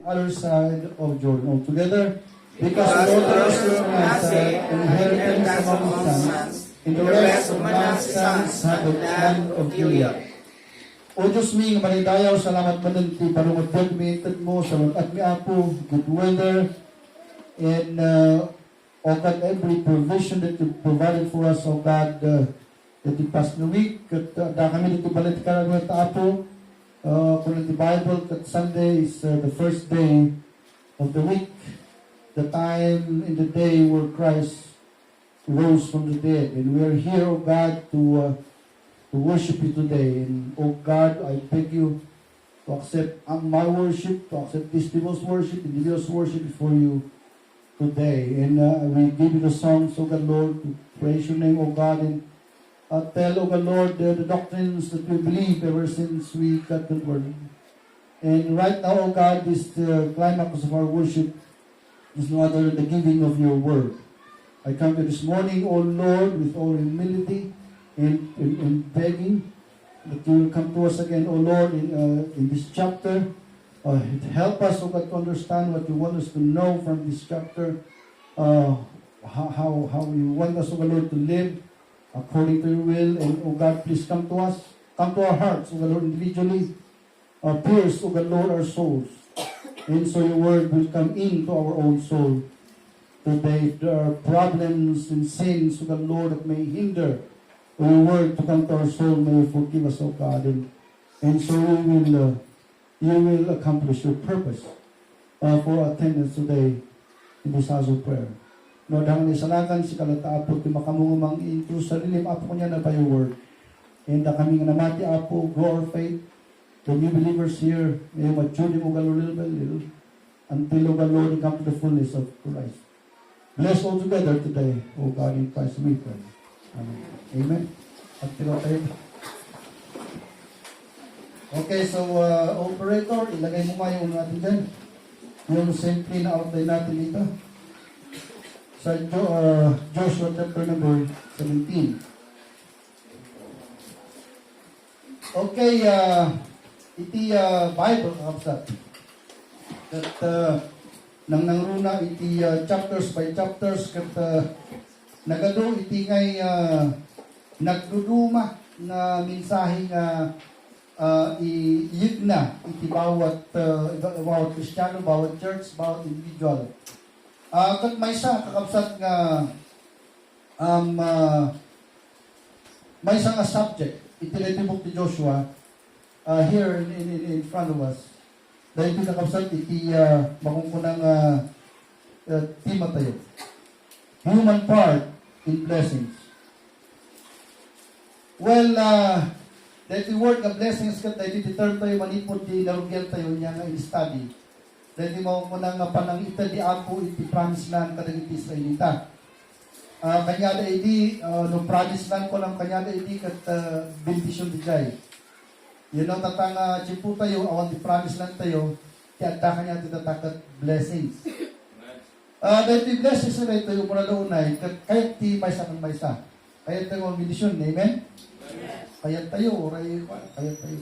other side of Jordan altogether, because the daughters of Manasseh inheritance among his sons, and the rest of Manasseh's sons had the land of Gilead. O Diyos mi, nga manidayaw, salamat manan ti palungot pagmiitad mo, salamat at mi apo, good weather, and oh God, every provision that you provided for us, oh God, that you passed the week, at da kami dito balit ka na apo, kung the Bible, that Sunday is the first day of the week, the time in the day where Christ rose from the dead, and we are here, oh God, to worship you today. And oh God, I beg you to accept my worship, to accept this people's worship, individual's worship before you today. And we give you the songs, oh God, Lord, to praise your name, oh God, and tell, oh God, Lord, the doctrines that we believe ever since we got the word. And right now, oh God, this climax of our worship is no other than the giving of your word. I come to this morning, oh Lord, with all humility, and begging that you will come to us again, O Lord, in this chapter. Help us, O God, to understand what you want us to know from this chapter. How you want us, O God, Lord, to live according to your will. And, O God, please come to us. Come to our hearts, O God, Lord, individually. Pierce, O God, Lord, our souls. And so your word will come into our own soul. Today, if there are problems and sins, O God, Lord, that may hinder your word to come to our soul, may you forgive us, O God, and so you will accomplish your purpose for attendance today in this house of prayer. Lord, ang nisalakan si kalata apo, ti makamungumang into sa lilim apo ko niya na by your word. And kami nga namati apo, grow our faith, the new believers here, may you mature them, O God, little by little, until, O God, Lord, you come to the fullness of Christ. Bless all together today, O God, in Christ we pray. Amen. At tayo. Okay, so operator, ilagay mo nga yung natin dyan. Yung simple na outline natin dito. Sa Joshua chapter number 17. Okay, iti Bible kapsat. At nang nangruna iti chapters by chapters kat nagado iti ngay nagduduma na mensahe nga iyigna iti bawat Kristiyano, bawat church, bawat individual. Kat may sa kakabsat nga may isang subject iti book ni Joshua here in front of us. Dahil iti kakabsat iti makungkunang tema tayo. Human part in blessings. Well, dahil the word nga blessings kat dahil iti term tayo manipod di narugyan tayo niya nga in-study. Dahil mo ko nga panangita di apo iti promise land kadang iti Israelita. Kanyada iti, no promise land ko lang kanyada iti kat bendition di jay. Yun ang tatang chimpu tayo, awan di promise land tayo, kaya kanya iti tatakat blessings. Dahil iti blessings na ito yung mula doonay, kaya iti maysa kang maysa. Kaya tayo ang bendisyon, amen? Kaya tayo, kaya tayo.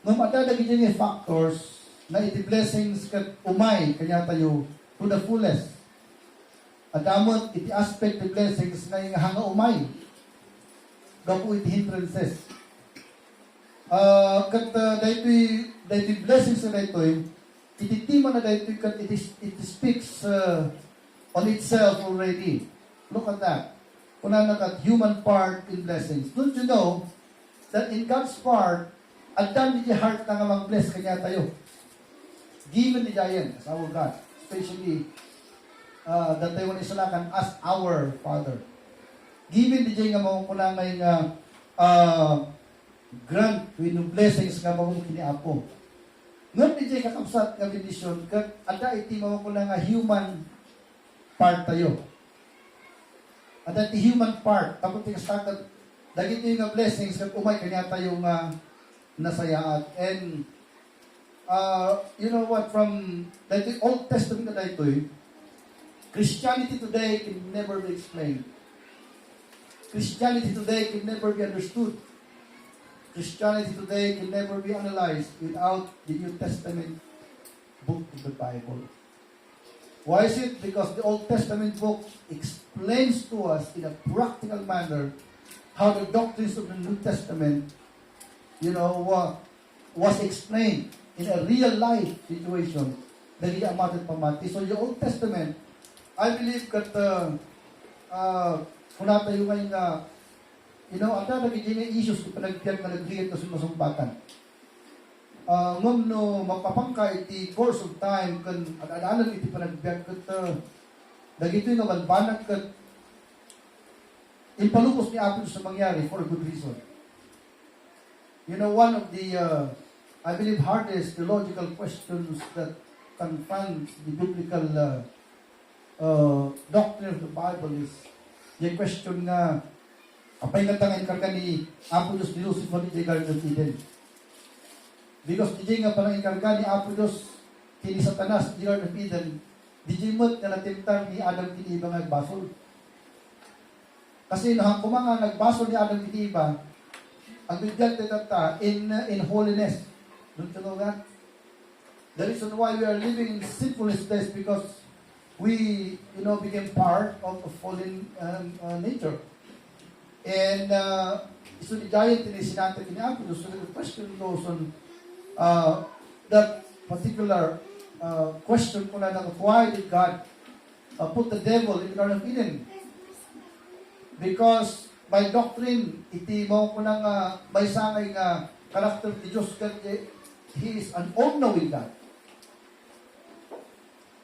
Nung matadagi dyan yung factors na iti blessings kat umay, kanya tayo to the fullest. At amot, iti aspect the blessings na yung hanga umay. Gapo iti hindrances. Kat dahil blessings na ito, ititima na dahil kat it speaks on itself already. Look at that. Kuna nakat human part in blessings. Don't you know that in God's part, at dami di heart na nga mag-bless kanya tayo. Given ni Jayan as our God. Especially, that tayo isalakan as our Father. Given di Jayan nga mga kuna ngayon grant with blessings nga mga kiniapo. Ngunit di Jayan kakapsat nga bendisyon, at da iti mga kuna nga human part tayo. At that human part, tapos yung started, dagiti yung blessings, kat umay kanya tayong nasayaat. And, you know what, from the Old Testament na dito, Christianity today can never be explained. Christianity today can never be understood. Christianity today can never be analyzed without the New Testament book of the Bible. Why is it? Because the Old Testament book explains to us in a practical manner how the doctrines of the New Testament, was explained in a real life situation. Dali amatin pamati. So yung Old Testament, I believe that kung natayo ngayon nga, ang nagiging issues kung panagbiyak na nagbigay ito sa masumpatan. Ngam no mapapangka iti course of time kan adaanan iti panagbiag ket dagitoy nga banbanag ket impalubos ni Apo sa mangyari for a good reason. One of the I believe hardest theological questions that confront the biblical doctrine of the Bible is the question nga apay nga tangan karga ni Apo Diyos ni Lucifer di Garden of Eden. Because DJ nga parang ikarga ni Apo Diyos kini Satanas di Garden of Eden, DJ mo't nga natimtang ni Adam kini Eva nga nagbasol. Kasi nahang kumanga nagbasol ni Adam kini Eva, ang bigyan tata in holiness. Don't you know that? The reason why we are living in sinfulness is because we, became part of a fallen nature. And so the giant in sinata kini Apo Diyos, so the question goes on that particular question ko na why did God put the devil in the Garden of Eden? Because by doctrine, iti mo ko nang may sangay nga karakter ni Diyos kasi He is an all-knowing God.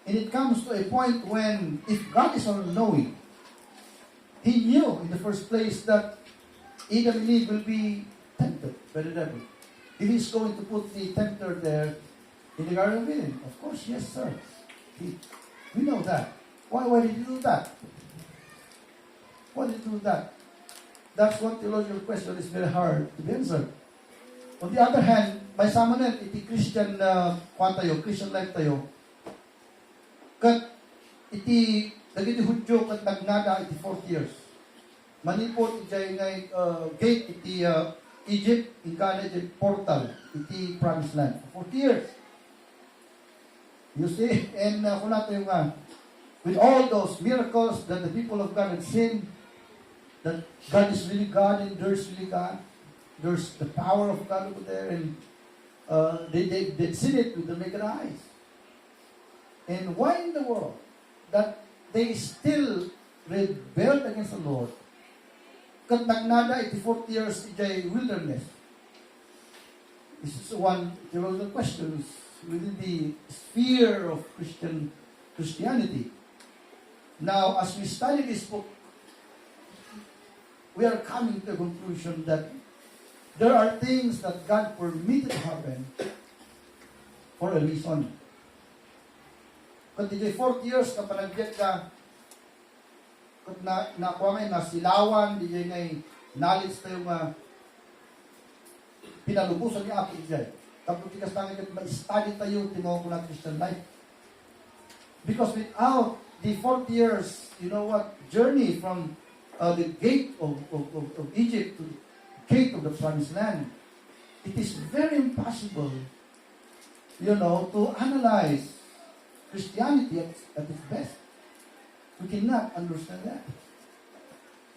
And it comes to a point when if God is all-knowing, He knew in the first place that Adam and Eve will be tempted by the devil. If He's going to put the tempter there in the Garden of Eden, of course, yes, sir. We know that. Why did He do that? Why did He do that? That's one theological question is very hard to be answered. On the other hand, may sama na iti Christian Christian life tayo, kat iti dagiti Hudyo kat nagnada iti 40 years. Manipot iti ngay gate iti Egypt, ingkana iti portal, iti promised land. 40 years. You see? And kung natin yung with all those miracles that the people of God had seen, that God is really God and there's really God. There's the power of God over there, and they'd seen it with their naked eyes. And why in the world that they still rebelled against the Lord? Kat nagnada iti 40 years iti wilderness. This is one theological question within the sphere of Christianity. Now, as we study this book, we are coming to a conclusion that there are things that God permitted to happen for a reason. Kung di 40 years ka panagbiyak ka, kung nakuha ngayon na silawan, di ngay knowledge tayo pinalubusan ni Apo Ijay. Tapos tikas tayo ma-study tayo, tinawa ko na Christian life. Because without the 40 years, journey from the gate of Egypt to the gate of the promised land, it is very impossible, to analyze Christianity at its best. We cannot understand that.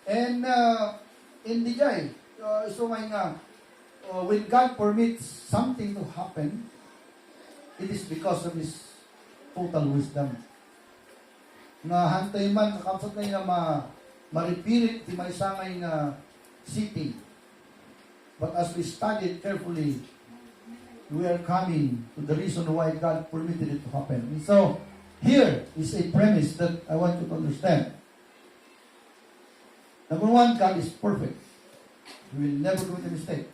And in the day, when God permits something to happen, it is because of His total wisdom. Na hantay man, kakapsat na yun na maripilit, di may sangay na city. But as we study it carefully, we are coming to the reason why God permitted it to happen. And so, here is a premise that I want you to understand. Number one, God is perfect. He will never commit a mistake.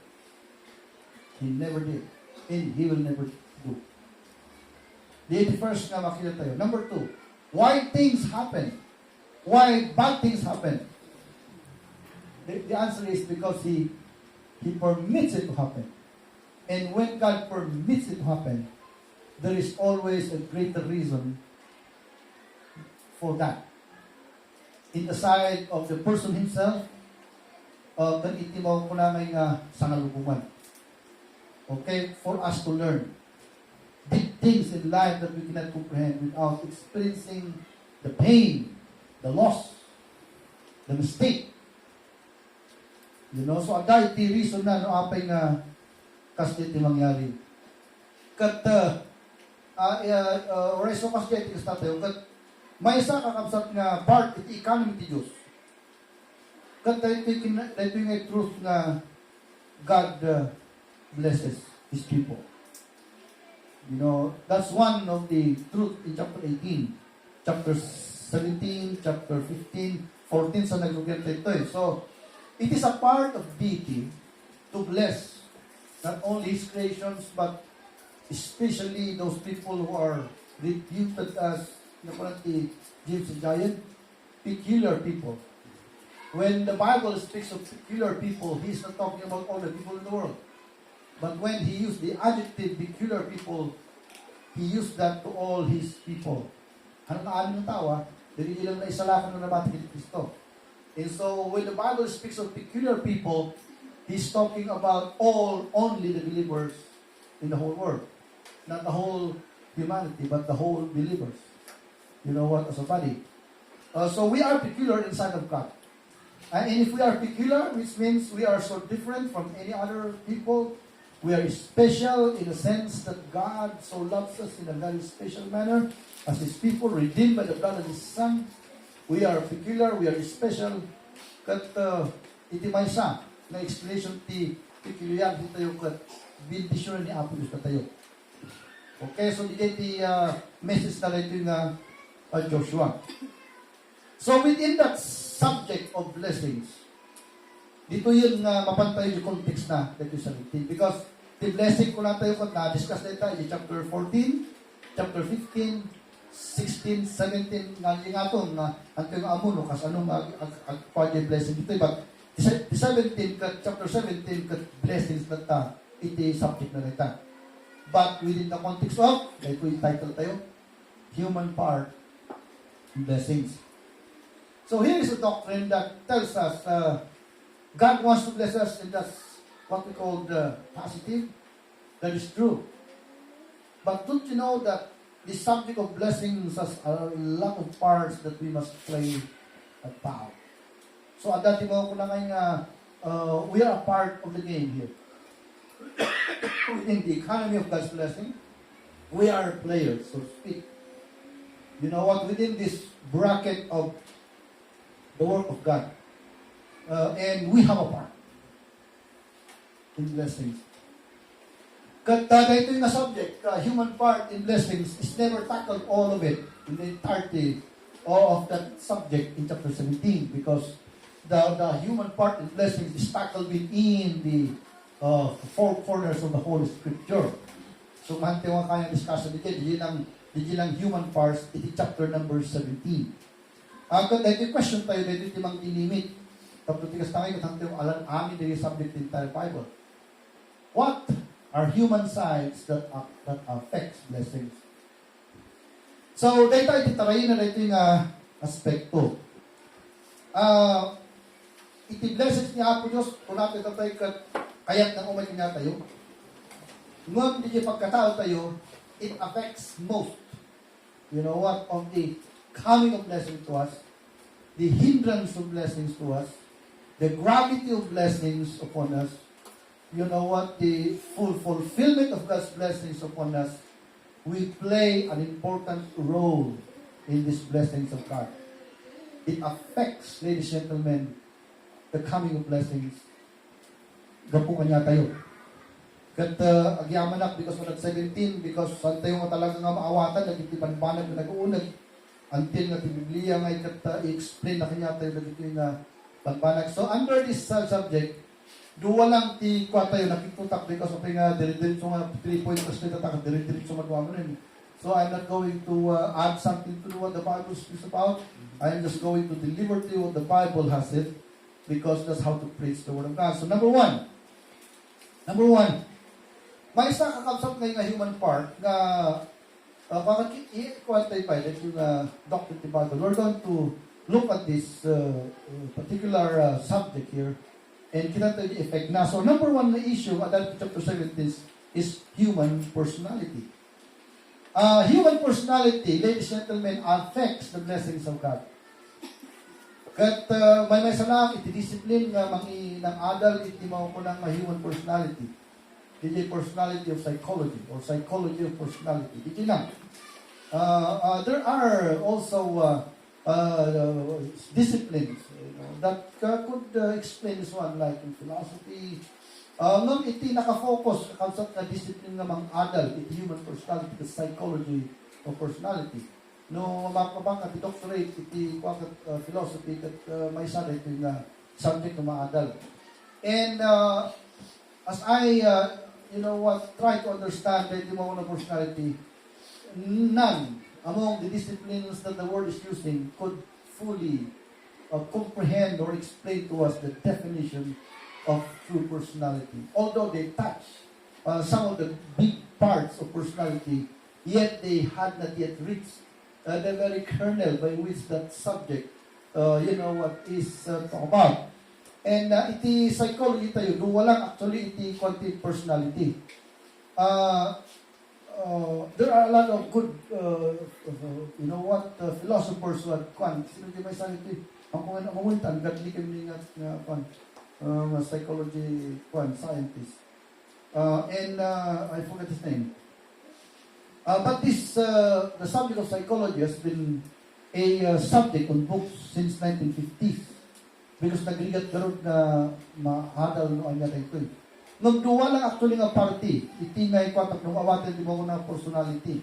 He never did. And He will never do. The first nga makita tayo. Number two, why things happen? Why bad things happen? The answer is because He permits it to happen. And when God permits it to happen, there is always a greater reason for that. In the side of the person himself, kan itimaw ko namin sangalubuman. Okay? For us to learn. things in life that we cannot comprehend without experiencing the pain, the loss, the mistake. So ada iti reason na no apay nga kasi iti mangyari. Kat reso kasi iti tayo kat may isa kakabsat nga part iti economy ti Diyos. Kat ito nga truth nga God blesses His people. That's one of the truth in chapter 18, chapter 17, chapter 15, 14 sa naglugyan ito eh. So, it is a part of deity to bless not only His creations but especially those people who are reputed as the James and Giant, peculiar people. When the Bible speaks of peculiar people, He's not talking about all the people in the world. But when He used the adjective peculiar people, He used that to all His people. Ano na amin ng tawa, dili ilang na isalakan na nabati kay Kristo. And so, when the Bible speaks of peculiar people, He's talking about only the believers in the whole world. Not the whole humanity, but the whole believers. As a body. So, we are peculiar inside of God. And if we are peculiar, which means we are so different from any other people, we are special in the sense that God so loves us in a very special manner as His people, redeemed by the blood of His Son. We are peculiar, we are special. Kat iti may sa na explanation ti peculiarity tayo kat bindisyon ni Apo Diyos na tayo. Okay, so iti message na ito yung Joshua. So within that subject of blessings, dito yun mapantay yung context na dito sa 17. Because the blessing ko na tayo kung na-discuss na ito, chapter 14, chapter 15, 16, 17, nga ito, ang tayo amuno, kas anong pwede blessing dito. But the 17, chapter 17, blessings na ito, iti subject na ito. But within the context of, ito yung title tayo, human part blessings. So here is a doctrine that tells us God wants to bless us, and that's what we call the positive. That is true. But don't you know that the subject of blessings has a lot of parts that we must play about? So at dati mo ko na ngayon we are a part of the game here. Within the economy of God's blessing, we are players, so to speak. You know what? Within this bracket of the work of God, and we have a part in blessings. Ito yung subject, human part in blessings is never tackled all of it in the entirety of that subject in chapter 17 because the human part in blessings is tackled within the four corners of the Holy Scripture. So, mantiwang kaya discussion dito, di lang human parts, iti chapter number 17. Dahil question tayo, dahil iti mang dinimit. Tapos tigas tayo, katang alam amin dahil subject in entire Bible. What are human sides that affects blessings? So, dahil tayo titarayin na dahil yung aspekto. Iti blessings ni Apo Diyos, kung natin tayo kayat ng umay niya tayo, ngunit di pagkatao tayo, it affects most. You know what? Of the coming of blessings to us, the hindrance of blessings to us, the gravity of blessings upon us, you know what? The full fulfillment of God's blessings upon us, we play an important role in these blessings of God. It affects, ladies and gentlemen, the coming of blessings. Gapungan niya tayo. Kat agyaman because of that 17, because saan tayo nga talaga nga maawatan, nagitipan-banag na nag-uunag, until nga ti Biblia nga i-explain na kanya tayo dito yung panbanag. So under this subject, duwa lang ti kwa tayo nakitutak because of nga dire-diretso nga 3-point kasi tatak dire-diretso madwa mo rin. So I'm not going to add something to what the Bible speaks about. I'm just going to deliver to you what the Bible has it because that's how to preach the Word of God. So number one, may isa kakabsat ngayon nga human part na bakit i-quantify that yung doctrine of the Bible. We're going to look at this particular subject here and kita tayo the effect na. So number one na issue at chapter 17 is human personality. Human personality, ladies and gentlemen, affects the blessings of God. Kat may salam, iti discipline nga mangi ng adal, iti maukunang human personality. Iti personality of psychology, or psychology of personality. Iti lang. There are also disciplines that could explain this one, like in philosophy. Ngam iti nakafocus sa discipline nga mang adal, iti human personality, the psychology of personality. No mapabang at doctorate iti philosophy that may sada ito yung subject ng maadal. And as I try to understand the human personality, none among the disciplines that the world is using could fully comprehend or explain to us the definition of true personality. Although they touch some of the big parts of personality, yet they had not yet reached the very kernel by which that subject, is talked about. And iti psychology tayo, walang actually iti content personality. There are a lot of good, philosophers who had sino di may sabi ito, ang mamuntan, gadli kami nga psychology scientist. And I forget his name. But the subject of psychology has been a subject on books since 1950s. Because nagrigat garod na mahadal no anya ito. Nagduwa lang actually nga party. Iti nga ikwatak nung awatin di mo na personality.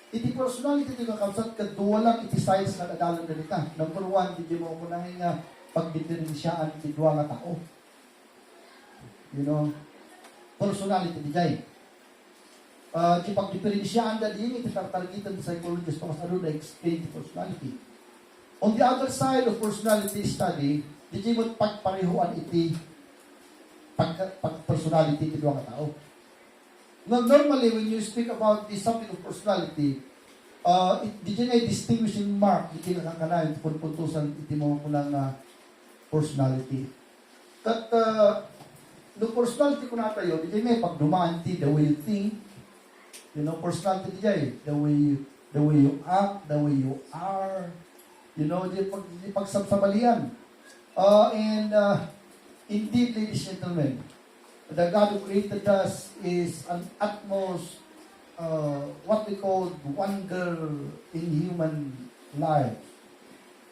Iti personality iti kakabsat kaduwa lang iti science na nadalan na nita. Number one, di mo na nga pagdifferensyaan iti duwa nga tao. Personality di jay. Di pagdifferensyaan na din iti tartargitan ng psychologist mas ano na explain the personality. On the other side of personality study, di mo pagparehuan iti personality iti duwa nga tao. Now, normally, when you speak about the subject of personality, di dyan ay distinguishing mark di kinakakanayan iti puntusan iti mga punang personality. Kat, no personality ko na tayo, di dyan may pagdumaan ti the way you think, personality di dyan, the way you act, the way you are, di pagsabsabalian. And indeed, ladies and gentlemen, the God who created us is an utmost, what we call wonder in human life.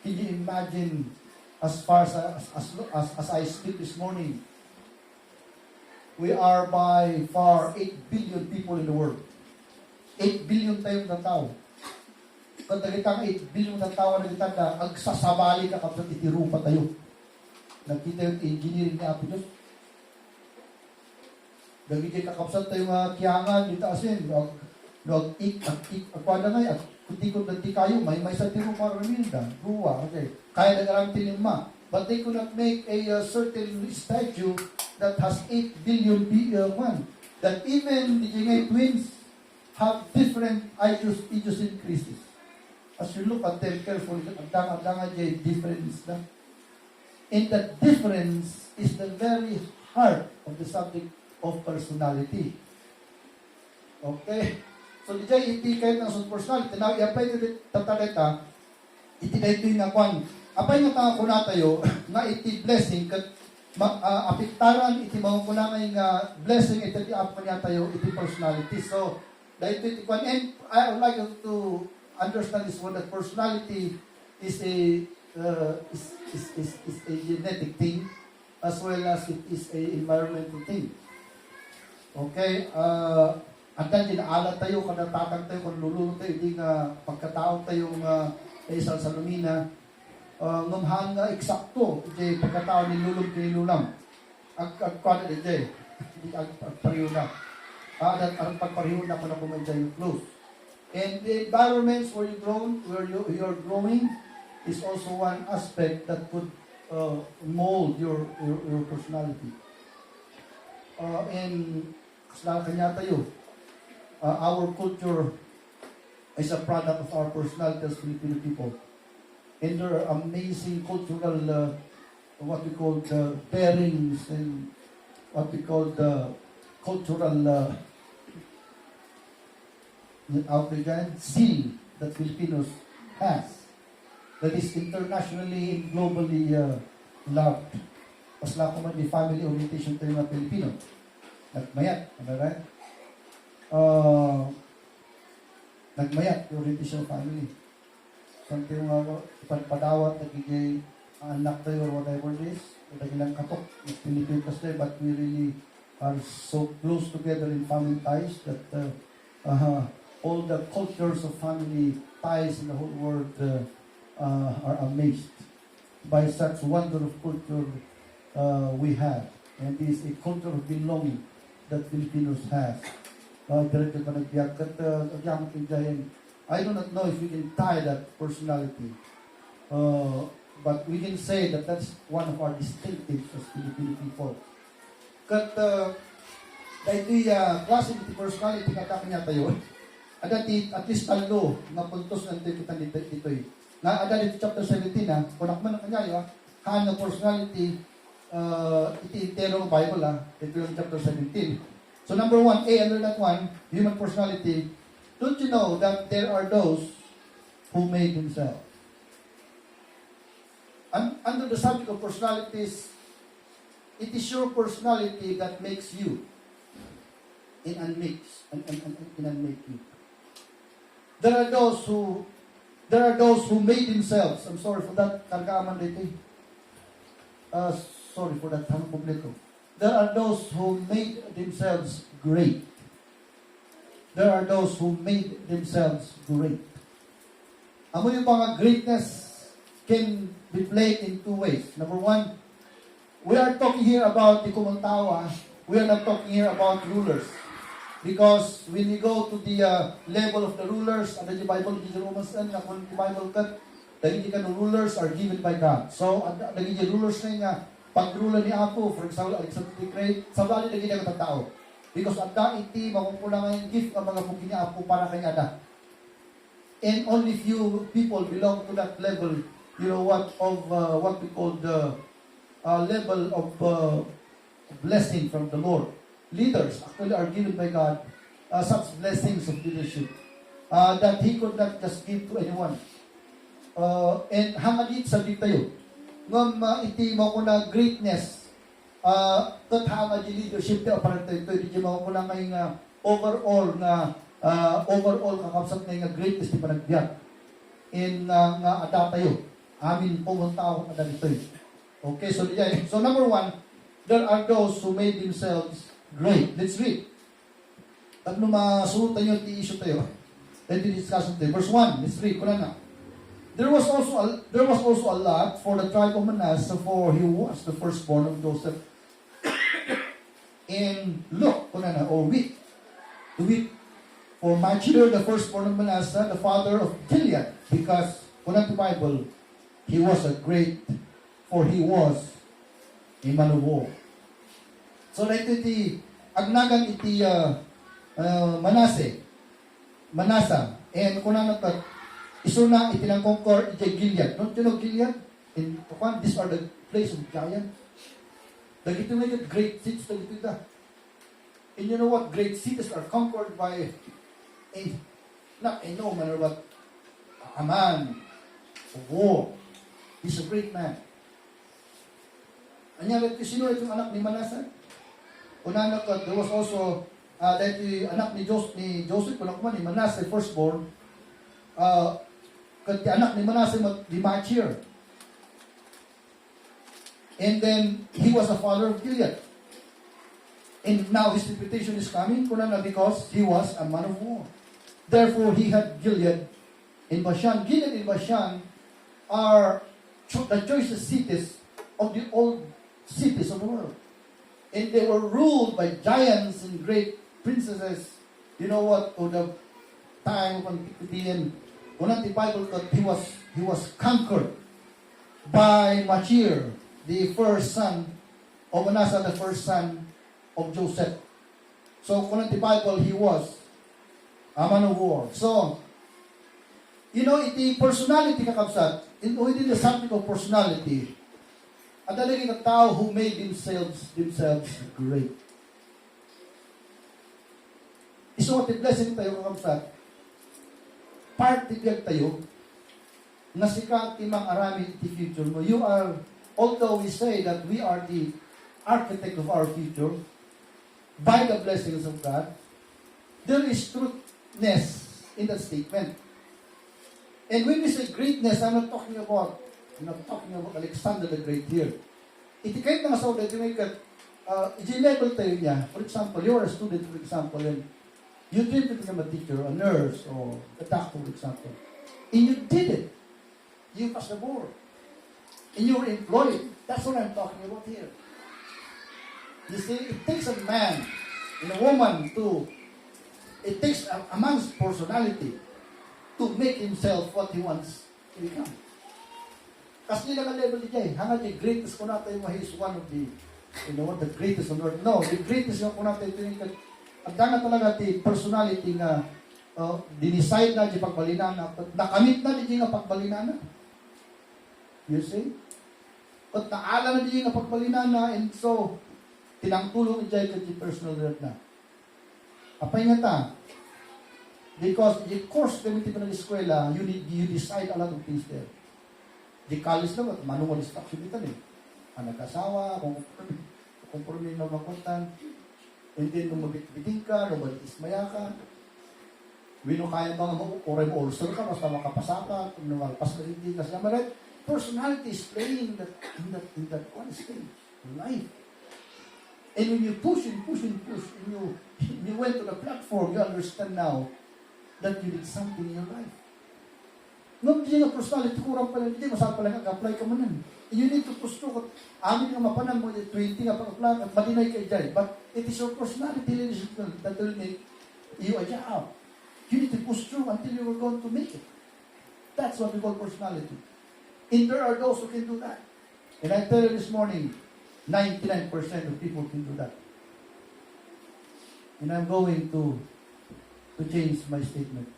Can you imagine, as far as I speak this morning, we are by far 8 billion people in the world. 8 billion tayong tao. Kung nakita 8 billion na tao na kita na agsasabali ka kapag itirupa tayo. Nakita yung engineering ni Apo Diyos. Nagiging kakapsat tayo nga kiyangan, dito asin. Ako na nga, kutikot na di kayo, may sa tiro para minda. Ruwa, okay. Kaya nag-arang tinima. But they could not make a certain statue that has 8 billion man. That even the Jingay twins have different idiosyncrasies. As you look at them carefully, ang difference na. And that difference is the very heart of the subject of personality. Okay? So, di jay, iti kayo ng personality. Now, i-apply nyo tataleta, iti na ito yung nakwan. Apay nga tanga ko na tayo, nga iti blessing, kat apiktaran, iti mga ko na nga blessing, iti apo niya tayo, iti personality. So, dahil ito iti kwan. And I would like you to understand this one, that personality is a genetic thing, as well as it is a environmental thing. Okay? At then, dinaalat tayo, kanatatag tayo, kung lulunod tayo, hindi nga pagkatao tayong isang sa lumina, ngumhan nga eksakto, hindi pagkatao ni lulog kay lulam. Agkwana hindi, hindi agpariyo na. Ang pagpariyo na kung nakumanday yung close. And the environments where you're growing is also one aspect that could mold your personality. And kasalanan kanya tayo, our culture is a product of our personality as Filipino people. And there are amazing cultural, what we call the bearings and what we call the cultural outrage zeal that Filipinos has. That is internationally and globally loved. Pasla ko man di family orientation tayo mga Pilipino. Nagmayat, right? Nagmayat, yung orientation family. Something padawat, nagigay anak tayo or whatever it is, nagilang katok, Pilipino tayo, but we really are so close together in family ties that all the cultures of family ties in the whole world are amazed by such wonder of culture we have. And this is a culture of belonging that Filipinos have. Diretso pa nagbiyak. I do not know if we can tie that personality. But we can say that that's one of our distinctives as Filipino people. Kat dahil klase ng personality kata niya tayo, ada at least talo na puntos ng kita dito eh. Na ada dito chapter 17 kunak man kanya han ng personality iti ng Bible ito yung chapter 17. So number 1, under that one, human personality, don't you know that there are those who made themselves? Under the subject of personalities, it is your personality that makes you and unmake you. There are those who made themselves. I'm sorry for that. Kargaaman dito. Sorry for that. Tanong kompleto. There are those who made themselves great. There are those who made themselves great. Amo yung mga greatness can be played in two ways. Number 1, we are talking here about the kumuntawa. We are not talking here about rulers. Because when you go to the level of the rulers, ano yung Bible, the Romans, kung the Bible kat, dahil ka no rulers are given by God. So, naging yung rulers na nga, pag-ruler ni Apo, for example, Alexander the Great, sa bali naging ang tao. Because at da iti, makukulang ang gift ang mga bukin ni Apo para kay Ada. And only few people belong to that level, you know, what we call the level of blessing from the Lord. Leaders actually are given by God such blessings of leadership that He could not just give to anyone. And hangagit sa di tayo, ngam iti mo ko na greatness, hanga di leadership tayo, parang tayo, di mo ko na ngayong overall kakapsat na yung greatness di panagbiyak. In nga ada tayo, amin pumunta ako na dito. Okay, so number 1, there are those who made themselves great. Let's read. At nung masunutan nyo, issue tayo. Then discuss tayo. Verse 1, let's read. Kuna na. There was also a lot for the tribe of Manasseh, for he was the firstborn of Joseph. And look, kuna na, or wheat. The wheat. For Machir, the firstborn of Manasseh, the father of Gilead. Because, kuna the Bible, he was a great, for he was a man of war. So, like iti, agnagan iti Manasseh, and kuna na isuna itinang conquer iti Gilead. Don't you know Gilead? In Tukan, these are the place of giants. Dagito may great cities dagito da. And you know what? Great cities are conquered by not a no matter what, a man of war. He's a great man. Anya sino itong anak ni Manasseh? Una there was also that anak ni Joseph, ni Manasseh firstborn. Kat anak ni Manasseh di Machir. And then he was a father of Gilead. And now his reputation is coming because he was a man of war. Therefore he had Gilead in Bashan. Gilead and Bashan are the choicest cities of the old cities of the world. And they were ruled by giants and great princesses. You know what? To the time of antiquity, and the Bible that he was conquered by Machir, the first son of Manasseh, the first son of Joseph. So, the Bible, he was a man of war. So, you know, iti personality kakabsat, within the subject of personality, at talagang ng tao who made themselves great. So, what the blessing tayo kakabsat, part biyag tayo, nga sika timang aramid iti future mo. You are, although we say that we are the architect of our future, by the blessings of God, there is truthness in that statement. And when we say greatness, I'm not talking about Alexander the Great here. Iti kahit nga sa ulit, i-level tayo niya. For example, you're a student, for example, and you dream to become a teacher, a nurse, or a doctor, for example. And you did it. You passed the board. And you were employed. That's what I'm talking about here. You see, it takes a man and a woman it takes a man's personality to make himself what he wants to become. Kasi nila level ni Jay, hanga the greatest ko natin mo, he's one of the, the greatest on earth. No, the greatest yung ko natin, at na talaga the personality nga, dinicide na di pagbalinana, nakamit na di nga pagbalinana. You see? At naala na di nga pagbalinana, and so, tinangtulong ni Jay kasi personal work na. Apay nga ta, because the course gamitin pa ng eskwela, you decide a lot of things there. Di college naman, manual instruction dito eh. Ang nag-asawa, kung problema na makuntan, and then kung magbiting ka, kung mag-ismaya ka, wino kaya ba nga oray mo ulcer ka, basta makapasa ka, kung namalpas na hindi ka siya malit. Personality is playing in that one stage, life. And when you push and you went to the platform, you understand now that you did something in your life. No, hindi nga personality, kurang pala, hindi masama pala apply ka man. You need to push through. Amin nga mapanang mo, 20 nga pag-apply, at malinay ka dyan. But it is your personality, ladies and gentlemen, that will make you a job. You need to push through until you are going to make it. That's what we call personality. And there are those who can do that. And I tell you this morning, 99% of people can do that. And I'm going to change my statement.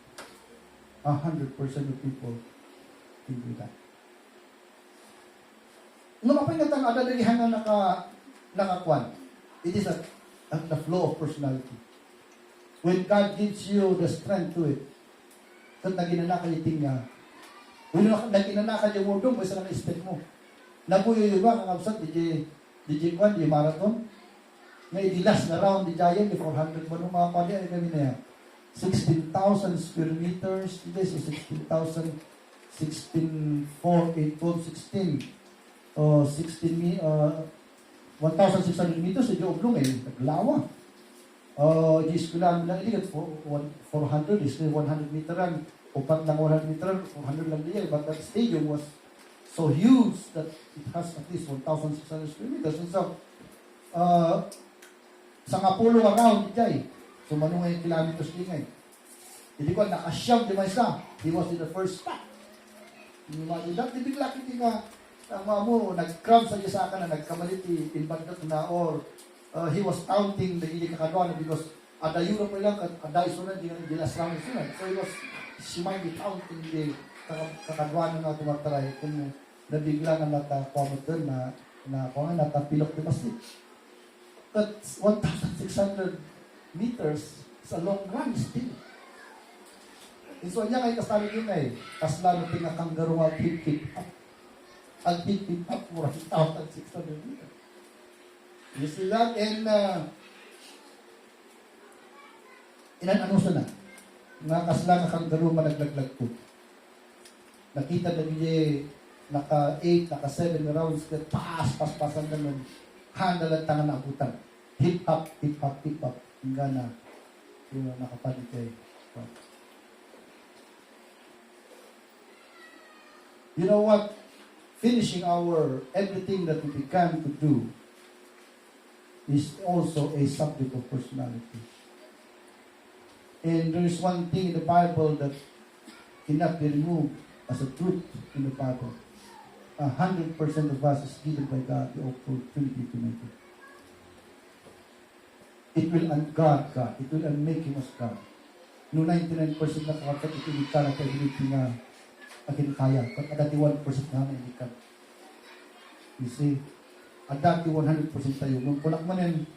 100% of people can do that. Nung mapingatang adalihan na nakakuan, it is the flow of personality. When God gives you the strength to it, kung naginanaka yung tinga, when naginanaka yung wordong, basta na na-step mo. Nabuyo yung ba, kakabsat, DJ Kwan, di marathon, nga idilas na round di Giant, di 400 mo nung mga kanya, ay kami na yan. 16,000 square meters, this is 16,000, 16,4, 8, 12, 16, 1,600 meters, sa oblong eh, naglawa. Diyos ko lang iligad, 400, is 100 meteran, upat lang 100 meteran, 400 lang diyan, but that stadium was so huge that it has at least 1,600 square meters. And so, sa Ngapulo around, diyan, so, manungay kilometers din ngayon. Hindi ko, nakasyam di Maysa. He was in the first spot. Imagine that, di bigla kiti nga, mo, nag-crowd sa isa ka na, nagkamaliti, in Bagdat na, or he was counting the hindi kakadwana because ada Europe lang, ada isunod, di laslang isunod. So, he was, she might be counting the kakadwana na tumataray kung nabigla na natakomot doon na kung natapilok di basti. But 1,600 meters sa long run still. So niya kay kasali yun eh. Kasla na pinakang garuwa pick up. Ang pick up mo 1,600 meters. You see that? And inanuso na. Nga kasla na kang garuwa naglaglag po. Nakita na niya naka 8, naka 7 rounds pasan naman. Handal at tangan na abutan. Hip hop. Hingga na yung nakapalit kay. You know what? Finishing everything that we began to do is also a subject of personality. And there is one thing in the Bible that cannot be removed as a truth in the Bible. 100% of us is given by God the opportunity to make it. It will un-God God. It will un-make Him as God. No 99% na kakapit, ito ka na kaibigit nga akin kaya. At dati 1% na naibigan. You see? At dati 100% tayo. Nung kulak man yan,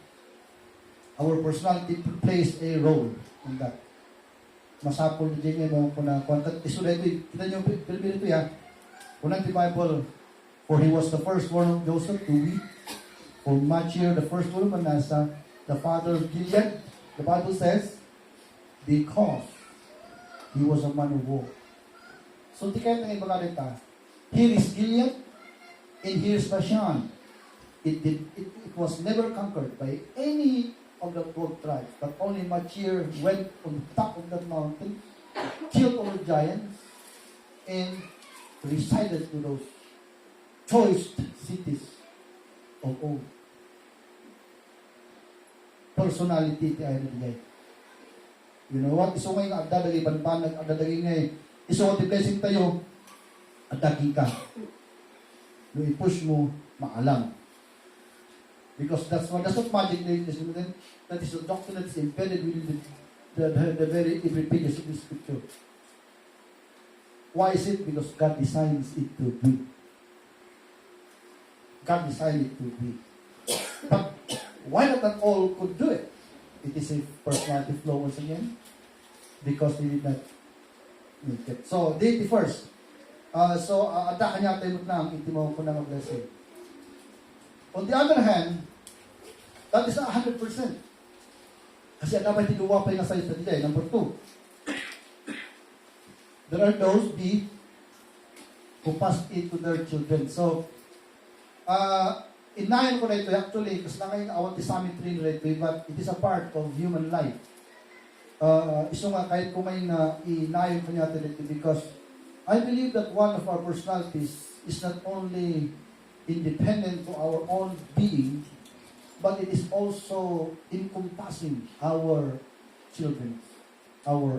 our personality plays a role in that. masapol na dyan mo kung na kung isulat ito, kita nyo, pilipin ito ya, unang the Bible, for he was the firstborn of Joseph to be, for Machir, the firstborn of Manasseh, the father of Gilead, the Bible says, because he was a man of war. So, tiket ng ibang kalita, here is Gilead, and here is Bashan. It was never conquered by any of the 12 tribes, but only Machir went on the top of that mountain, killed all the giants, and resided to those choice cities of old. Personality ti ay nagigay. You know what? Iso ngayon agdadagi banbanag, agdadagi ngayon. Iso nga ti blessing tayo, adagi ka. No i-push mo, maalam. Because that's not magic, ladies and gentlemen. That is a doctrine that is embedded within the very every pages of the scripture. Why is it? Because God designs it to be. God designed it to be. But why not all could do it? It is a personality flaw once again. Because they did not make it. So, deity first. Ada kanya tayo na ang itimaw ko na mag-blessing. On the other hand, that is 100%. Kasi dapat tinuwapay na sa ito nila. Number 2. There are those who pass it to their children. So, inayon ko na ito actually, kasi na ngayon awat sa amin train na ito, but it is a part of human life. Iso nga, kahit kung may inayon ko niya ito because I believe that one of our personalities is not only independent to our own being, but it is also encompassing our children, our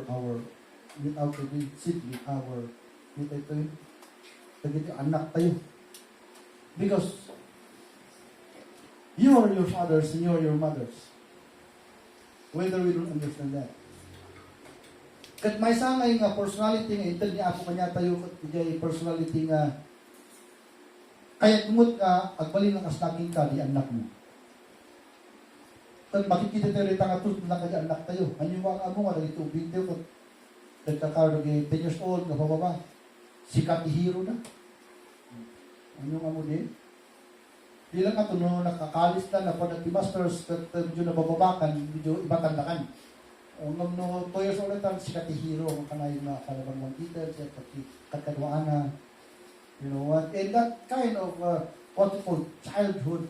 without to be simply our anak tayo. Because you are your fathers and you are your mothers. Whether we don't understand that. Kat may sangay nga personality nga intel niya ako kanya tayo kat personality nga kaya tumot ka, agbalin ng astaking ka, di anak mo. Tad makikita tayo rin nga ito, na kaya anak tayo. Anong mga mo nga, nagito, video ko, nagkakaroon, 10 years old, na pababa, sikat hero na. Anong mo din? Di lang ito, no, nakakalis na, na pag nag-masters, medyo nabababakan, medyo ibatandakan. No, 2 years old na sikat hero, ang kanayin na kalabang mangkita, siya kakadwaan na, you know what? And that kind of what we call childhood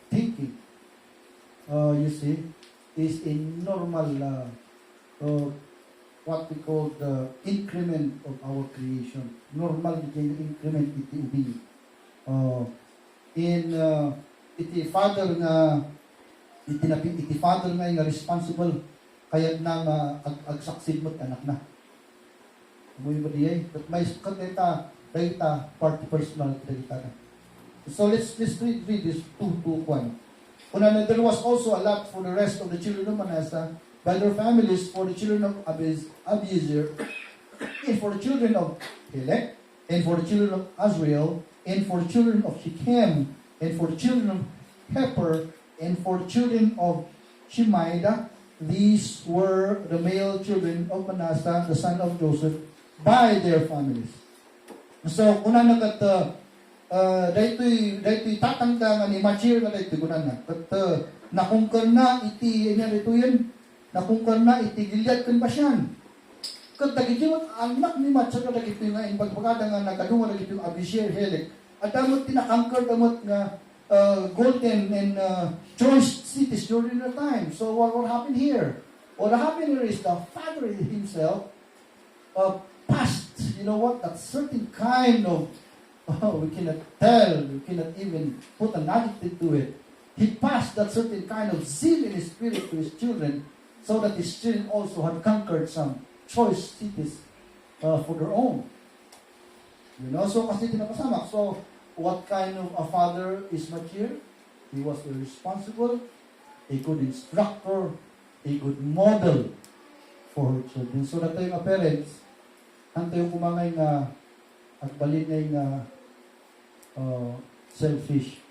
thinking, you see, is a normal what we call the increment of our creation. Normal increment iti ubi. Iti father nga iti father nga responsible kaya nang agsaksid mo anak na. Muy ba diay? But may kadeta data party personal data. So let's read this 2:1. There was also a lot for the rest of the children of Manasseh by their families, for the children of Abiezer, and for the children of Helek, and for the children of Azrael, and for the children of Shechem, and for the children of Heper, and for the children of Shemaiah. These were the male children of Manasseh, the son of Joseph, by their families. So, kuna nagat daytoy tatanda nga ni Machir nga daytoy kuna na. Kat nakungkar na iti nya dito yan. Nakungkar na iti Gilead ken Bashan. Kat dagiti anak ni Machir nga dagiti nga in pagpagada nga nakadunga dagiti Abishir Helek. At damot tinakangkar damot nga golden and choice cities during the time. So what happened here? What happened here is the father himself passed, you know what, that certain kind of, we cannot tell, we cannot even put an adjective to it. He passed that certain kind of zeal in his spirit to his children, so that his children also had conquered some choice cities for their own. You know, so kasi tinapasamak. So, what kind of a father is Machir? He was a responsible, a good instructor, a good model for her children. So, na tayo mga parents, ang tayo kumangay nga at balinay nga selfish.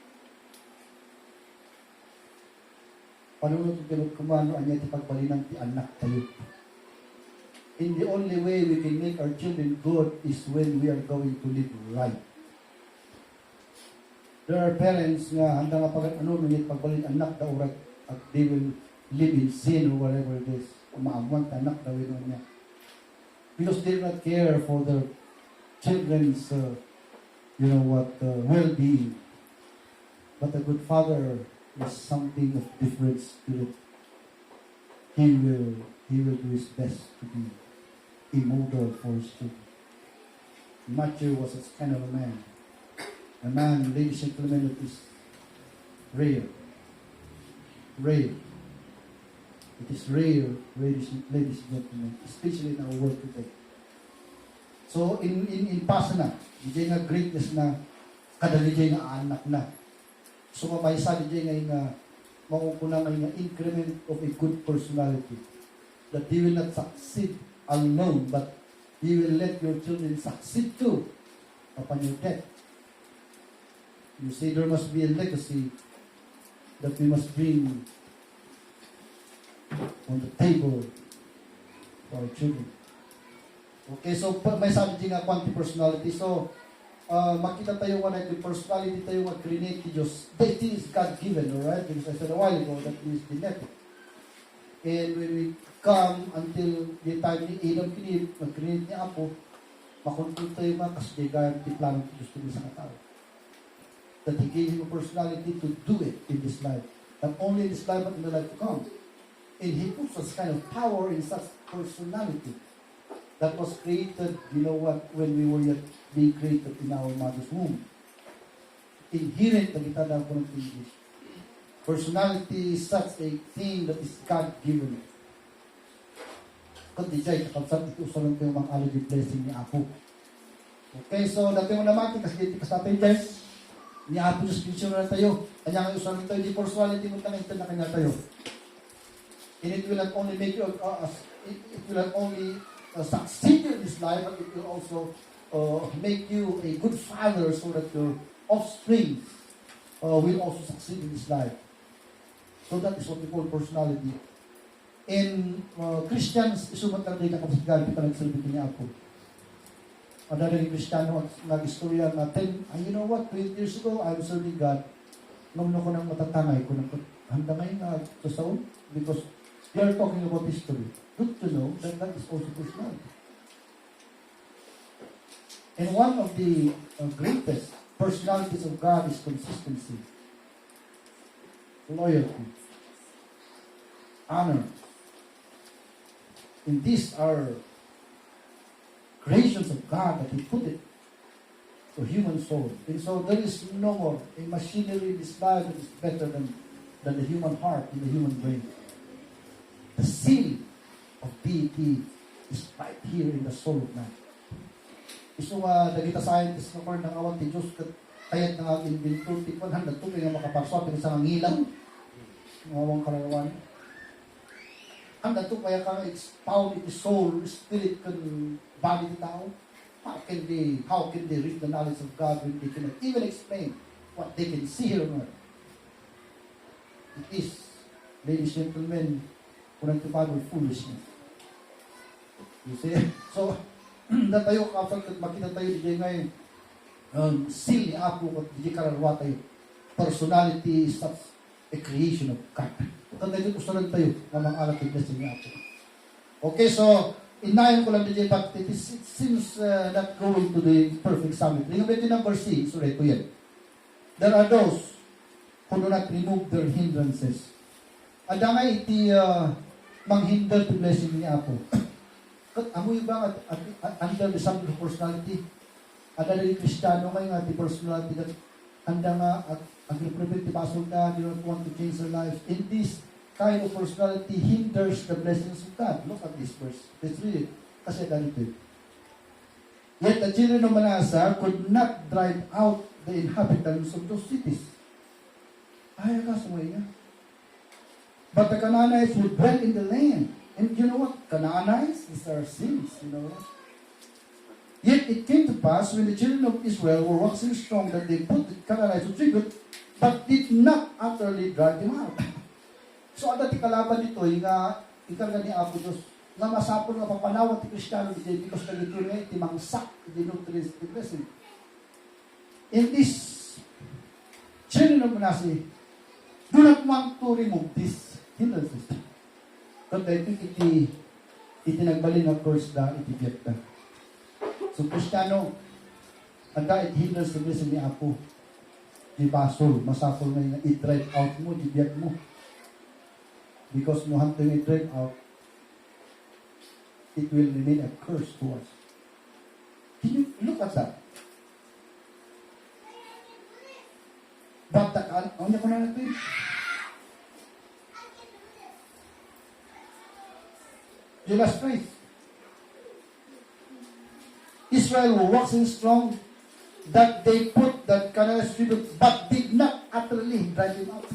Panunod yung kumano anya ti pagbalinang ti anak tayo. in the only way we can make our children good is when we are going to live right. There are parents nga handa nga pag ngunit pagbalin anak daw right at they will live in sin or whatever it is. Umaamwan ka anak daw yun niya. Because they do not care for their children's well-being. But a good father is something of different spirit. He will do his best to be a model for his children. Matthew was a kind of a man. A man, ladies and gentlemen, that is rare. Rare. It is rare, ladies and gentlemen, especially in our world today. So, in past na, hindi nga greatness na, kada hindi nga anak na. So, mamaysa hindi nga makukulang nga increment of a good personality. That they will not succeed alone, but you will let your children succeed too upon your death. You see, there must be a legacy that we must bring on the table for our children. Okay, so may sabi din nga quanti personality. So, makita tayo nga na yung personality tayo nga create ni Diyos. That is God-given, alright? Because I said a while ago, that is genetic. And when we come until the time ni Adam kinib, mag-create niya Apo, makontrol tayo mga kasdigan, di plano ni Diyos sa katao. That He gave him a personality to do it in this life. Not only in this life, but in the life to come. And He puts us kind of power in such personality that was created, when we were yet being created in our mother's womb. Inherent, nagita na ako ng English. Personality is such a thing that is God-given. Kundi dyan, kapag ito usalan ko yung mga allergy blessing ni Apo. Okay, so dati mo naman, kasi dito ka sa atin dyan, ni Apo Diyos picture na tayo. Kanya nga usalan tayo, di personality mo na ito na kanya tayo. And it will not only make you, it will not only succeed in this life, but it will also make you a good father so that your offspring will also succeed in this life. So that is what we call personality. In Christians, isumat lang din na kapag kita nagsalibit niya Apo. Ang dadaling Kristiyano at nag-istorya natin, you know what, 20 years ago, I was serving God. Ngayon ko nang matatangay ko, handa ngayon na sasaon, because we are talking about history. Good to know that that is also personality. And one of the greatest personalities of God is consistency, loyalty, honor. And these are creations of God that He put it to human soul. And so there is no more a machinery in this life that is better than the human heart and the human brain. The seal of deity is right here in the soul of man. Iso nga, dagita scientist na ng awan ti Diyos, kayat na nga inventor, tikwan, handa ito, kaya makaparswa, pero sa ngilang, ngawang kararawan. Handa ito, kaya ka expound in the soul, spirit, kan body ni tao. How can they reach the knowledge of God when they cannot even explain what they can see here on earth? It is, ladies and gentlemen, kunang Bible foolishness. You see? So, na tayo kapag makita tayo di ngayon, seal ni Apo at di kararwa tayo. Personality is such a creation of God. Kung tayo usalan tayo ng mga alat ni blessing ni Apo. Okay, so, inayon ko lang din but it seems not going to the perfect summit. Ringabit din ang verse C, so ito yan. There are those who do not remove their hindrances. Adamay iti manghinder to blessing ni Apo. Kat amoy ba at under the subject of personality? Ada dari Kristiyano ngayon at the personality that handa nga atag-reprevent the basol na, they don't want to change their lives. In this kind of personality hinders the blessings of God. Look at this verse. Let's read it. Kasi ganito. Yet the children of Manasseh could not drive out the inhabitants of those cities. Ay, kasumay niya. But the Canaanites would dwell in the land. And you know what? Canaanites, these are sins, you know. Yet it came to pass when the children of Israel were waxing strong that they put the Canaanites to tribute, but did not utterly drive them out. So, ada ti kalaban dito, ikarga ni Apo Diyos, nga masapol nga papanawat ti Kristiyano DJ because nagituloy nga iti mangsak iti nutrients iti blessing. In this children of Manasseh, do not want to remove this hindrances. But I think iti nagbalin of course da iti Vietna. So Kristiyano, ada iti hindrance iti blessing ni Apo. Di basol, masapol na i-drive out mo, di biyak mo. Because mo hantong i-drive out, it will remain a curse to us. Can you look at that? Batakan, ang niya ko na natin. Judas Christ. Israel waxing strong that they put that Canaanite tribute, but did not utterly drive him out.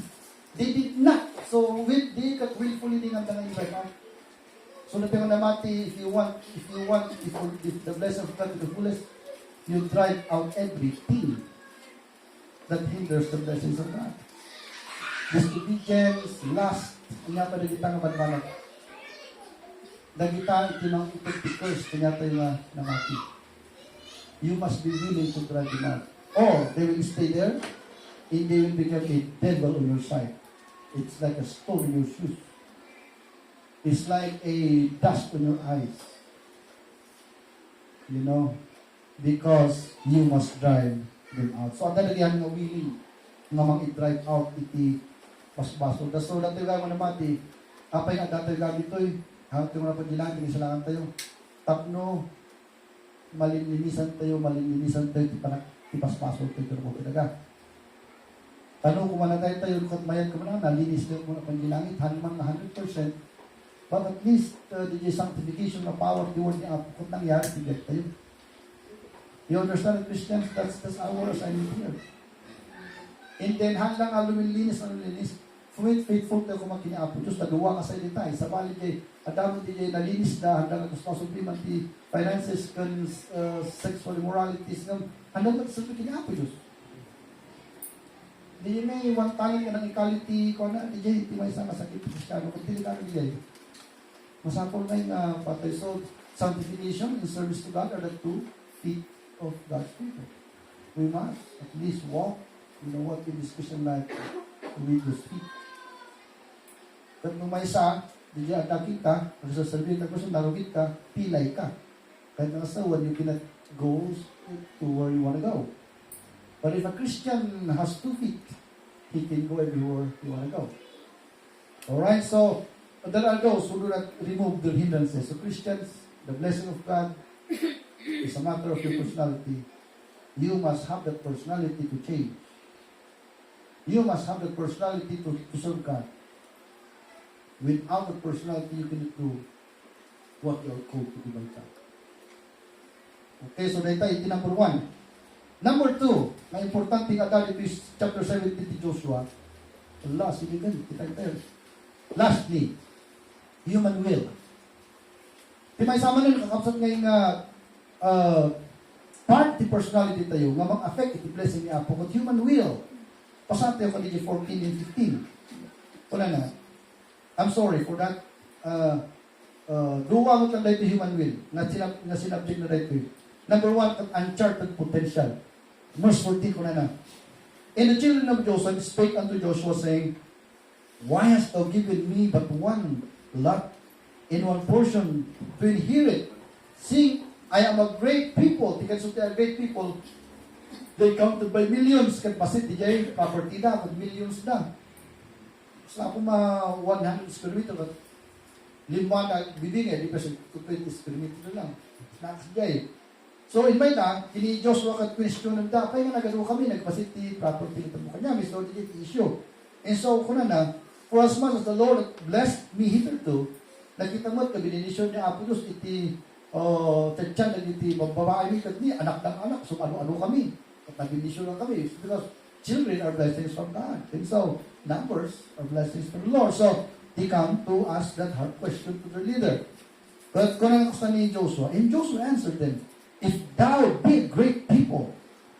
They did not. So with they got willfully din ang tanang drive out. So natin namati, if the blessing of God is the fullest, you drive out everything that hinders the blessings of God. Disobedience, lust, nga pa nagita nga banbanat. Nagita itinang itigtikers, kanya tayo nga namati. You must be willing to drive them out. Or they will stay there, and they will become a devil on your side. It's like a stone in your shoes. It's like a dust on your eyes. You know, because you must drive them out. So, ang talagang nga willing nga mang-drive out iti pasbaso. So, dati nga mo naman, apay nga dati nga dito'y, hanggang ito nga pagkilang, kinisalangan tayo. Tapno, malilinisan tayo, ti pasbaso tayo, pero po talaga. Tanong kung manatay tayo, kat mayan ka man, nalinis tayo muna pagkilangit, hanman na 100%, but at least, the sanctification na power, the word niya, kung nangyari, tigay tayo. You understand, Christians? That's our assignment here. And then, hanggang lumilinis, faithful tayo kung magkiniapo. Diyos, nagawa ka sa ilin tayo. Sa bali kay, adamon di nalinis na, hanggang nagpasubliman di finances, sexual immoralities, hanggang nagpasubliman kiniapo, Diyos. Di may one time ka ng equality ko na, di jay, di may isang masakit Kristiyano, kung tili ka di jay. Masapol na yung patay. So, sanctification and service to God are the 2 feet of God's people. We must at least walk, in this Christian life with those feet. At nung may isa, di jay atake ka, kung sasabihin na person, narugit ka, pilay ka. Kahit nakasawan, you cannot go to where you want to go. But if a Christian has 2 feet, he can go everywhere he want to go. Alright, so there are those who do not remove their hindrances. So Christians, the blessing of God is a matter of your personality. You must have that personality to change. You must have that personality to serve God. Without that personality, you cannot do what you are called to do by God. Okay, so dahil tayo, number 1. Number 2, na importante nga dahil ito chapter 17 ni Joshua. Allah, sige gan, kita tayo. Lastly, human will. Di may sama na nakakapsat ngayong part the personality tayo, nga mag-affect iti blessing ni Apo. But human will, pasat tayo kanina 14 and 15. Wala na. I'm sorry for that. Duwa mo lang dahil human will, na sinabject na dahil. Number 1, uncharted potential. Verse 14 ko na. And the children of Joseph spake unto Joshua, saying, Why hast thou given me but one lot and one portion to inherit? Seeing I am a great people, because they are great people, they counted by millions, kat basit di jay property na, kat millions na. Sa ako 100 square meter, kat 5 na bibing di pa 20 square meter na lang. Snacks jay. So in my time, kini Joshua kat question ng dapay nga nagano kami, nagpasiti property nito mo kanya, may story dito issue. And so, kuna na, for as much as the Lord blessed me hitherto, nakita mo at kabinisyon niya Apo Diyos, iti tatyan na iti babae mi kat ni, anak ng anak, so ano-ano kami. At nabinisyon lang kami, because children are blessings from God. And so, numbers are blessings from the Lord. So, they come to ask that hard question to their leader. But kung ang gusto ni Joshua, and Joshua answered them, If thou be a great people,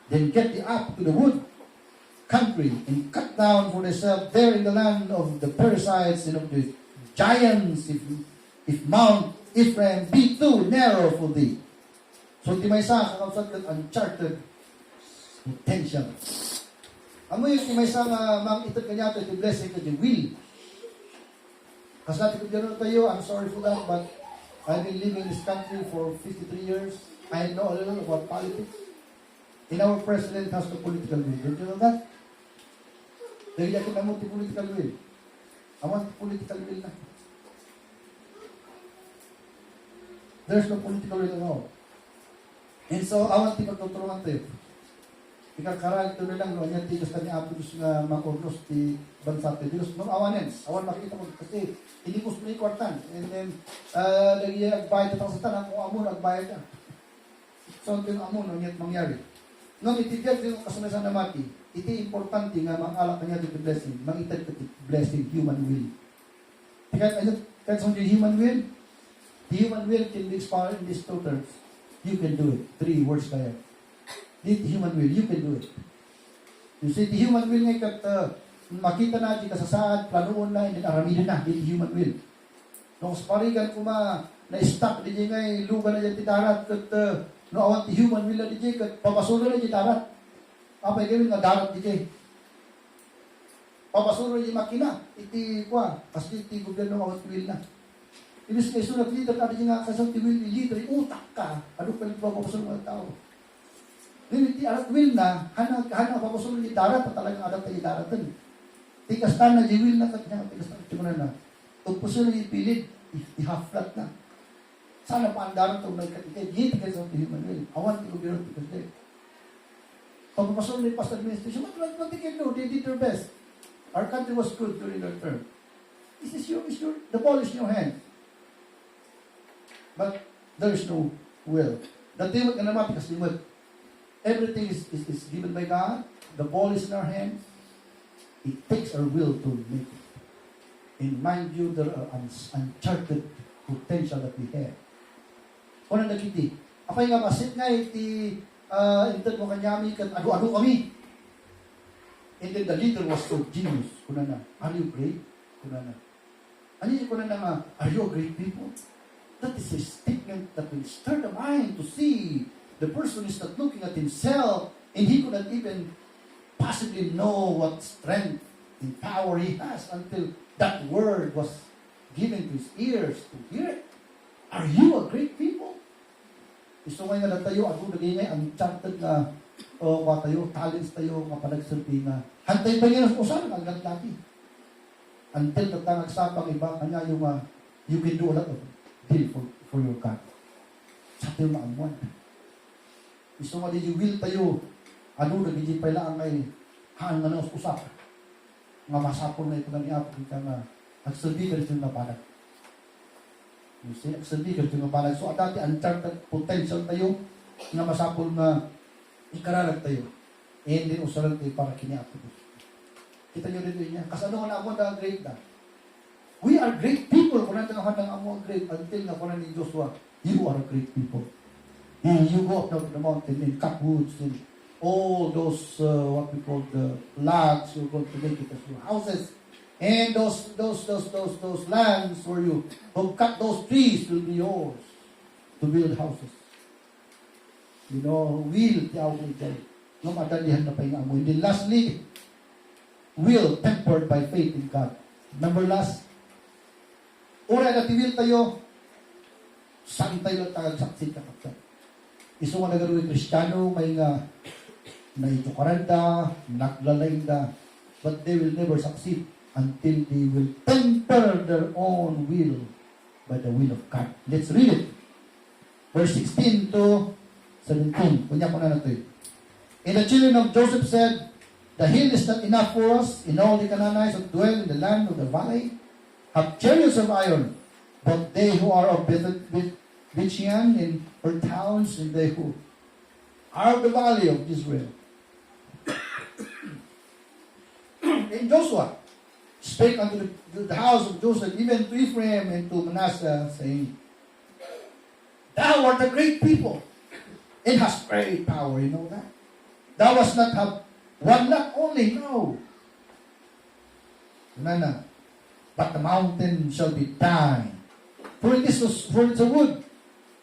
then get thee up to the wood country and cut down for thyself there in the land of the Perizzites and of the giants, if Mount Ephraim, be too narrow for thee. So, ti maysa kakausap kat uncharted potential. Amo yung ti maysa nga mang itod kanya to, ti blessing ka, ti will. Kasi natin kung gano'n tayo, I'm sorry for that, but I've been living in this country for 53 years. I know a little about politics. And our president has the political will. Don't you know that? Dahil yakin na mo ti political will. I want political will na. There's no political will at all. And so, I want ti pagtuturuan tayo. Ikarkarag ito na lang, no, niya tigas ka ni Apos nga makurnos ti bansa ti Diyos. Nung awanin, awan makita mo, kasi hindi ko sumay kwartan. And then, lagi agbayad at ang satan, kung amon, agbayad ka. So, ito yung amon, no, niya't mangyari. Nung itibiyag yung kasanasan na mati, iti importante nga mangalak niya dito blessing, mangitag ka blessing, human will. Kahit sa human will, the human will can be expounded in these two terms. You can do it. 3 words kaya. The human will, you can do it. You see, the human will nga kat makita na di kasasaad, planuon na, and then aramidin na, the human will. Nung sa parigan ko na-stuck, di nga lugar na dyan titarat, kat no awan ti human will na di kat papasulo na di tarat. Apay gawin nga darat di jay. Papasulo na di makina, iti kwa, kasi iti gobyerno awan will na. Ibig kayo sunat leader, kada di nga kasang ti will leader, utak ka, ano pa rin papasulo mga tao. Ngayon, ti arat will na, hana papasulo di darat, at talagang adat na di darat din. Tigastan na di will na, kanya tigastan na, pagpuso na ipilid, i-half-flat na. Sana pa ang darat ito, nagkatikay, gitigay sa human will. Awan ti gobyerno, tigastan. Pagpapasok ni past administration, what they can do? They did their best. Our country was good during their term. The ball is in your hand. But there is no will. The thing with Kanamati, kasi everything is given by God. The ball is in our hands. It takes our will to make it. And mind you, there are uncharted potential that we have. Kung na nakiti, apay nga masit nga iti inted mo kanyami kat adu-adu kami. And then the leader was so genius. Kuna na, are you great? Kuna na. Ano yung kuna na nga, are you great people? That is a statement that will stir the mind to see the person is not looking at himself and he could not even possibly know what strength and power he has until that word was given to his ears to hear it. Are you a great people? Gusto ngayon na tayo, ako naging ang charted na tayo, talents tayo, mga panagsalpi na hantay pa yun, usan, ang gantati. Until tatangag sapang iba, kanya yung you can do a lot of deal for your God. Sa tayo maamuan. Gusto nga din yung will tayo, ano nagiging pa lang ay haan nga na usap. Nga masapon na ito na niya, ka nga, agsalbi ka rin yung napanag. You see, agsalbi ka rin yung napanag. So, at dati, uncharted potential tayo, na masapon na ikaralag tayo. And then, usalan tayo para kiniapo. Kita nyo rin niya. Kasi ano nga na ako na great na. We are great people. Kung natin ang handang amo great, until na kung ni Joshua, you are great people. And you go up to the mountain and cut woods and all those, what we call the logs, you're going to make it as your houses. And those lands where you cut those trees will be yours to build houses. You know, will tiyawag ni Jay. No madalihan na pa yung amo. And then lastly, will tempered by faith in God. Number last, una na will tayo, saan tayo tagagsaksit na kapsa. Iso nga nagaruwi Kristiyano, may nga naitukaranda, naglalainda, but they will never succeed until they will temper their own will by the will of God. Let's read it. Verse 16 to 17. Kunya ko na nato yun. And the children of Joseph said, the hill is not enough for us, in all the Canaanites who dwell in the land of the valley have chariots of iron, but they who are of Bichian and her towns, and they who are of the valley of Israel. And Joshua spake unto the house of Joseph, even to Ephraim and to Manasseh, saying, thou art a great people, and hast great power, you know that? Thou must not have one lot only, no. But the mountain shall be thine, For it is a wood,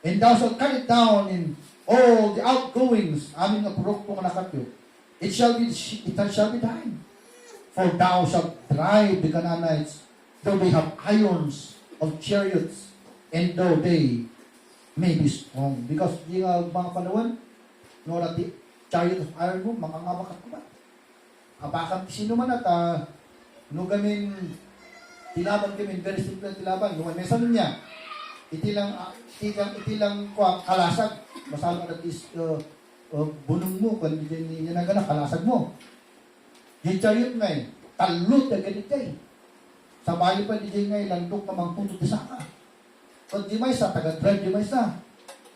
and thou shalt cut it down in all the outgoings, amin nga purok kung nakatyo. It shall be thine. For thou shalt drive the Canaanites, though they have irons of chariots, and though they may be strong. Because yung mga panahon, no, that the chariot of iron mo, makangabak ka ba? Abakan sino man at no gamin tilaban kami, very simple tilaban. Yung mesa niya, itilang ko kalasag. Masalo ka is bunong mo, kung hindi niya nagana, kalasag mo. Yung chariot nga talot na ganit kayo. Sa bayo pa, di nga landok na mangputot sa ka. Kung di may sa, taga-drive di may sa.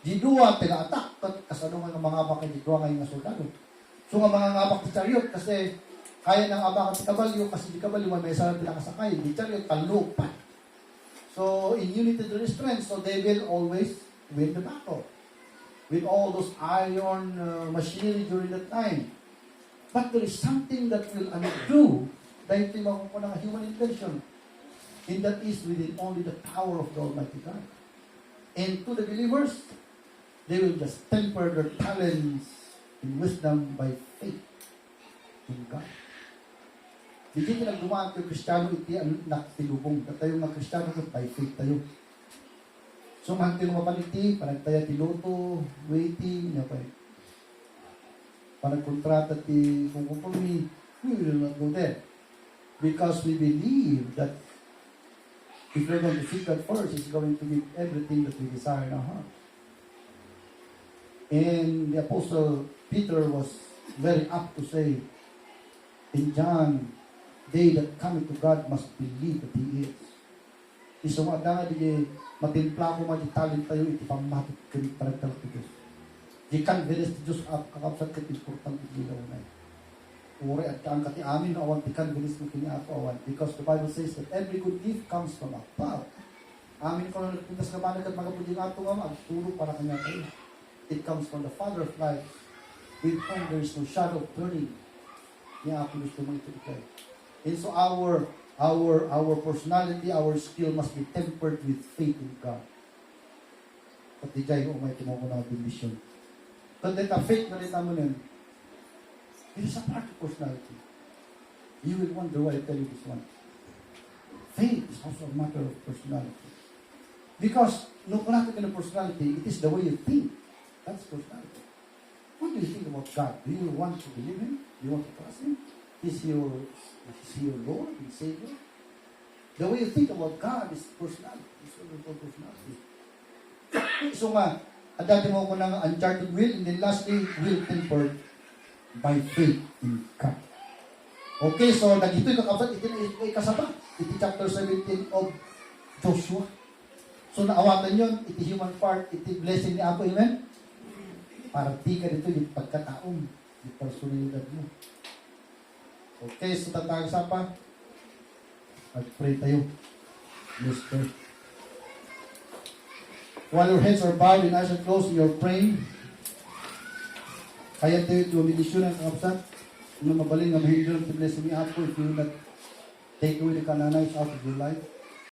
Di duwa, tila-atak. Kasano nga ng mga abak, di duwa ngayon nga soldado. So nga mga ngabak sa chariot, kasi kaya ng abak at kabalyo, kasi di kabalyo, may mesa na pinakasakay. Di chariot, talot pa. So, in unity there is strength, so they will always win the battle. With all those iron machinery during that time. But there is something that will undo dahil ito'y makukuha ng human intention. And that is within only the power of the Almighty God. And to the believers, they will just temper their talents in wisdom by faith in God. Hindi ka nagdumaan kayo Kristiyano, iti ang naktilubong. Tayo mga Kristiyano, by faith tayo. So, mahantay mo mapaliti, panagtaya tiluto, waiting, niya pa panagkontrata ti kung kumpuni, we will not go there. Because we believe that if we're going to seek God first, He's going to give everything that we desire in our heart. And the Apostle Peter was very apt to say in John, they that come to God must believe that He is. Isumada nga di matimpla ko talent tayo iti pamatik kini paragtal ti Diyos. Di kan veres ti Diyos at kakapsat kat important iti ilaw na. Uri at kaang kati amin na awan ti kan veres mo kini ako awan. Because the Bible says that every good gift comes from above. Amin ko na nagpuntas ka banag at mga puding ato nga magturo para kanya tayo. It comes from the Father of lights, with whom there is no shadow of turning. Niya ako gusto mo ito ikaw. And so our personality, our skill must be tempered with faith in God. At di kayo may tumuko na mission. But that faith na nita mo nun, it is a part of personality. You will wonder why I tell you this one. Faith is also a matter of personality. Because no natin ka ng personality, it is the way you think. That's personality. What do you think about God? Do you want to believe Him? Do you want to trust Him? Is He your Lord and Savior? The way you think about God is personality. It's all about personality. So nga, at dati mo ko ng uncharted will, and then lastly, will tempered by faith in God. Okay, so nagito'y kakabsat, ito na kasaba. Ito chapter 17 of Joshua. So naawatan yun, ito human part, ito blessing ni Apo, amen? Para di ka dito yung pagkataong, yung personalidad mo. Okay, so tatang sa pa. Mag-pray tayo. Let's pray. While your heads are bowed and eyes are closed, you're praying. Kaya tayo ito, umilisyon ang kakapsat. Nung mabaling ang mahindran to blessing ni Apo, if you will not take away the Canaanites out of your life.